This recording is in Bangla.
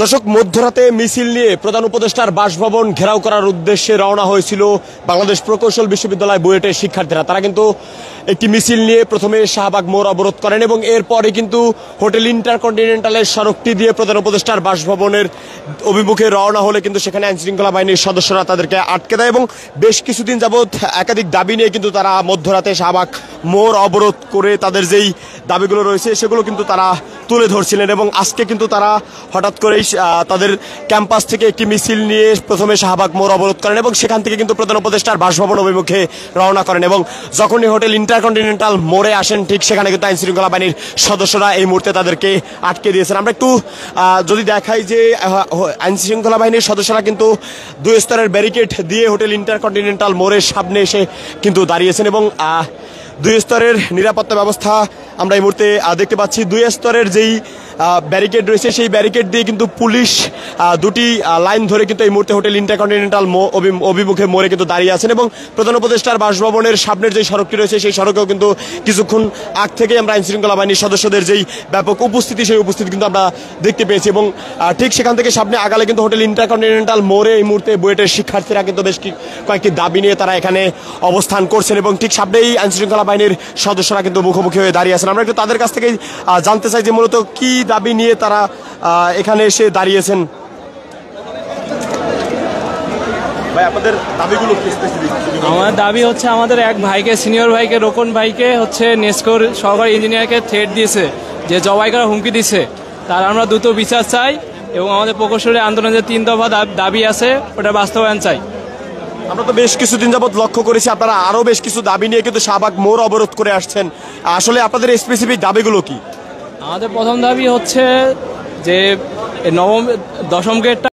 দর্শক, মধ্যরাতে মিছিল নিয়ে প্রধান উপদেষ্টার বাসভবন ঘেরাও করার উদ্দেশ্যে রওনা হয়েছিল বাংলাদেশ প্রকৌশল বিশ্ববিদ্যালয় বুয়েটের শিক্ষার্থীরা। তারা কিন্তু একটি মিছিল নিয়ে প্রথমে শাহবাগ মোড় অবরোধ করেন এবং এরপরে কিন্তু হোটেল ইন্টারকন্টিনেন্টালের সড়কটি দিয়ে প্রধান উপদেষ্টার বাসভবনের অভিমুখে রওনা হলে কিন্তু সেখানে আইনশৃঙ্খলা বাহিনীর সদস্যরা তাদেরকে আটকে দেয় এবং বেশ কিছুদিন যাবৎ একাধিক দাবি নিয়ে কিন্তু তারা মধ্যরাতে শাহবাগ মোড় অবরোধ করে তাদের যেই দাবিগুলো রয়েছে সেগুলো কিন্তু তারা তুলে ধরছিলেন। এবং আজকে কিন্তু তারা হঠাৎ করেই তাদের ক্যাম্পাস থেকে একটি মিছিল নিয়ে প্রথমে শাহবাগ মোড় অবরোধ করেন এবং সেখান থেকে কিন্তু প্রধান উপদেষ্টার বাসভবন অভিমুখে রওনা করেন এবং যখনই হোটেল ইন্টারকন্টিনেন্টাল মোড়ে আসেন ঠিক সেখানে কিন্তু আইনশৃঙ্খলা বাহিনীর সদস্যরা এই মুহূর্তে তাদেরকে আটকে দিয়েছেন। আমরা একটু যদি দেখাই যে আইনশৃঙ্খলা বাহিনীর সদস্যরা কিন্তু দুই স্তরের ব্যারিকেড দিয়ে হোটেল ইন্টারকন্টিনেন্টাল মোড়ের সামনে এসে কিন্তু দাঁড়িয়েছেন এবং দুই স্তরের নিরাপত্তা ব্যবস্থা আমরা এই মুহূর্তে দেখতে পাচ্ছি। দুই স্তরের যেই ব্যারিকেড রয়েছে সেই ব্যারিকেড দিয়ে কিন্তু পুলিশ দুটি লাইন ধরে কিন্তু এই মুহূর্তে হোটেল ইন্টারকন্টিনেন্টাল অভিমুখে মোড়ে কিন্তু দাঁড়িয়ে আছেন এবং প্রধান উপদেষ্টার বাসভবনের সামনের যে সড়কটি রয়েছে সেই সড়কেও কিন্তু কিছুক্ষণ আগ থেকেই আমরা আইনশৃঙ্খলা বাহিনীর সদস্যদের যেই ব্যাপক উপস্থিতি সেই উপস্থিতি কিন্তু আমরা দেখতে পেয়েছি এবং ঠিক সেখান থেকে সামনে আগালে কিন্তু হোটেল ইন্টারকন্টিনেন্টাল মোড়ে এই মুহূর্তে বুয়েটের শিক্ষার্থীরা কিন্তু বেশ কয়েকটি দাবি নিয়ে তারা এখানে অবস্থান করছেন এবং ঠিক সামনেই আইনশৃঙ্খলা বাহিনীর সদস্যরা কিন্তু মুখোমুখি হয়ে দাঁড়িয়ে আছেন। আমরা একটু তাদের কাছ থেকে জানতে চাই যে মূলত কি দাবি নিয়ে তারা এখানে এসে দাঁড়িয়েছেন। ভাই, আপনাদের দাবিগুলো কি স্পেসিফিক? আমার দাবি হচ্ছে আমাদের এক ভাইকে, সিনিয়র ভাইকে, রোকন ভাইকে হচ্ছে নেসকোর সহকারী ইঞ্জিনিয়ারকে থ্রেট দিয়েছে, যে জবাই করার হুমকি দিচ্ছে। তার আমরা দ্রুত বিচার চাই এবং আমাদের প্রকৌশলী আন্দোলনের যে 3 দফা দাবি আছে ওটা বাস্তবায়ন চাই। আমরা তো বেশ কিছুদিন যাবত লক্ষ্য করেছি আপনারা আরো বেশ কিছু দাবি নিয়ে কিন্তু শাহবাগ মোড় অবরোধ করে আসছেন। আসলে আপনাদের স্পেসিফিক দাবিগুলো কি? আমাদের প্রথম দাবি হচ্ছে যে 9ম 10ম গেটটা